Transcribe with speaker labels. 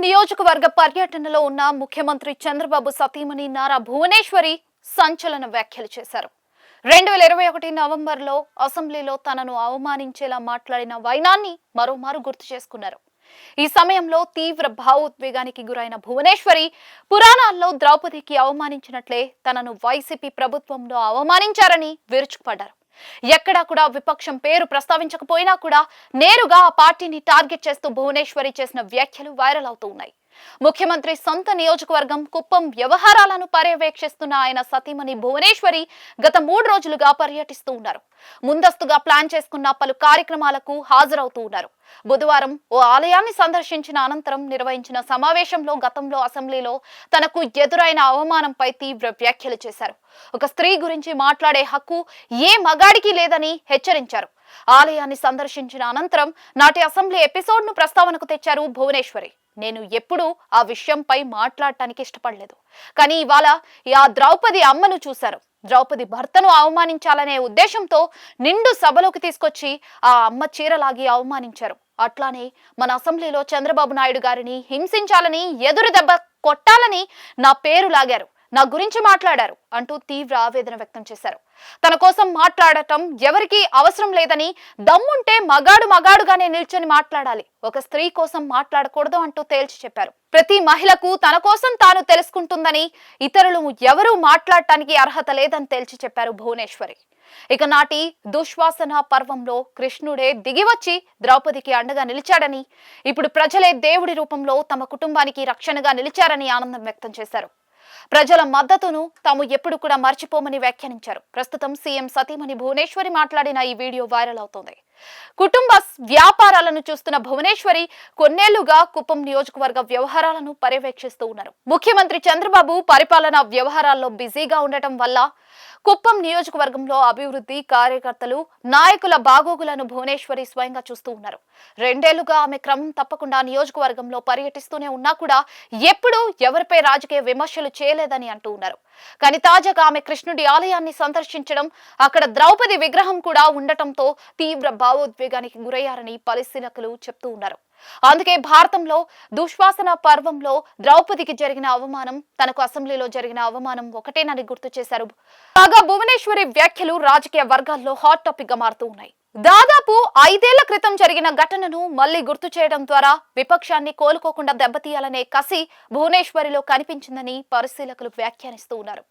Speaker 1: నియోజకవర్గ పర్యటనలో ఉన్న ముఖ్యమంత్రి చంద్రబాబు సతీమణి నారా భువనేశ్వరి సంచలన వ్యాఖ్యలు చేశారు. 2021 నవంబర్లో అసెంబ్లీలో తనను అవమానించేలా మాట్లాడిన వైనాన్ని మరోమారు గుర్తు చేసుకున్నారు. ఈ సమయంలో తీవ్ర భావోద్వేగానికి గురైన భువనేశ్వరి పురాణాల్లో ద్రౌపదికి అవమానించినట్లే తనను వైసీపీ ప్రభుత్వంలో అవమానించారని విరుచుకుపడ్డారు. ఎక్కడా కూడా విపక్షం పేరు ప్రస్తావించకపోయినా కూడా నేరుగా ఆ పార్టీని టార్గెట్ చేస్తూ భువనేశ్వరి చేసిన వ్యాఖ్యలు వైరల్ అవుతూ ఉన్నాయి. ముఖ్యమంత్రి సొంత నియోజకవర్గం కుప్పం వ్యవహారాలను పర్యవేక్షిస్తున్న ఆయన సతీమణి భువనేశ్వరి గత 3 రోజులుగా పర్యటిస్తూ ఉన్నారు. ముందస్తుగా ప్లాన్ చేసుకున్న పలు కార్యక్రమాలకు హాజరవుతూ ఉన్నారు. బుధవారం ఓ ఆలయాన్ని సందర్శించిన అనంతరం నిర్వహించిన సమావేశంలో గతంలో అసెంబ్లీలో తనకు ఎదురైన అవమానంపై తీవ్ర వ్యాఖ్యలు చేశారు. ఒక స్త్రీ గురించి మాట్లాడే హక్కు ఏ మగాడికి లేదని హెచ్చరించారు. ఆలయాన్ని సందర్శించిన అనంతరం నాటి అసెంబ్లీ ఎపిసోడ్ను ప్రస్తావనకు తెచ్చారు భువనేశ్వరి. నేను ఎప్పుడూ ఆ విషయంపై మాట్లాడటానికి ఇష్టపడలేదు, కానీ ఇవాళ ఆ ద్రౌపది అమ్మను చూశారు. ద్రౌపది భర్తను అవమానించాలనే ఉద్దేశంతో నిండు సభలోకి తీసుకొచ్చి ఆ అమ్మ చీరలాగి అవమానించారు. అట్లానే మన అసెంబ్లీలో చంద్రబాబు నాయుడు గారిని హింసించాలని, ఎదురు దెబ్బ కొట్టాలని నా పేరు లాగారు, నా గురించి మాట్లాడారు అంటూ తీవ్ర ఆవేదన వ్యక్తం చేశారు. తన కోసం మాట్లాడటం ఎవరికీ అవసరం లేదని, దమ్ముంటే మగాడుగానే నిల్చొని మాట్లాడాలి, ఒక స్త్రీ కోసం మాట్లాడకూడదు అంటూ తేల్చి చెప్పారు. ప్రతి మహిళకు తన కోసం తాను తెలుసుకుంటుందని, ఇతరులు ఎవరూ మాట్లాడటానికి అర్హత లేదని తేల్చి చెప్పారు భువనేశ్వరి. ఇక నాటి దుశ్వాసన పర్వంలో కృష్ణుడే దిగివచ్చి ద్రౌపదికి అండగా నిలిచాడని, ఇప్పుడు ప్రజలే దేవుడి రూపంలో తమ కుటుంబానికి రక్షణగా నిలిచారని ఆనందం వ్యక్తం చేశారు. ప్రజల మద్దతును తాము ఎప్పుడు కూడా మర్చిపోమని వ్యాఖ్యానించారు. ప్రస్తుతం సీఎం సతీమణి భువనేశ్వరి మాట్లాడిన ఈ వీడియో వైరల్ అవుతోంది. కుటుంబ వ్యాపారాలను చూస్తున్న భువనేశ్వరి కొన్నేళ్లుగా కుప్పం నియోజకవర్గ వ్యవహారాలను పర్యవేక్షిస్తూ ఉన్నారు. ముఖ్యమంత్రి చంద్రబాబు పరిపాలనా వ్యవహారాల్లో బిజీగా ఉండటం వల్ల కుప్పం నియోజకవర్గంలో అభివృద్ధి, కార్యకర్తలు, నాయకుల బాగోగులను భువనేశ్వరి స్వయంగా చూస్తూ ఉన్నారు. 2 ఏళ్లుగా ఆమె క్రమం తప్పకుండా నియోజకవర్గంలో పర్యటిస్తూనే ఉన్నా కూడా ఎప్పుడూ ఎవరిపై రాజకీయ విమర్శలు చేయలేదని అంటూ ఉన్నారు. కానీ తాజాగా ఆమె కృష్ణుడి ఆలయాన్ని సందర్శించడం, అక్కడ ద్రౌపది విగ్రహం కూడా ఉండటంతో తీవ్ర భావోద్వేగానికి గురయ్యారని పరిశీలకులు చెప్తూ ఉన్నారు. అందుకే భారతంలో దుశ్వాసన పర్వంలో ద్రౌపదికి జరిగిన అవమానం, తనకు అసెంబ్లీలో జరిగిన అవమానం ఒకటేనని గుర్తు చేశారు. కాగా భువనేశ్వరి వ్యాఖ్యలు రాజకీయ వర్గాల్లో హాట్ టాపిక్ గా మారుతూ ఉన్నాయి. దాదాపు 5 ఏళ్ల క్రితం జరిగిన ఘటనను మళ్లీ గుర్తు చేయడం ద్వారా విపక్షాన్ని కోలుకోకుండా దెబ్బతీయాలనే కసి భువనేశ్వరిలో కనిపించిందని పరిశీలకులు వ్యాఖ్యానిస్తూ ఉన్నారు.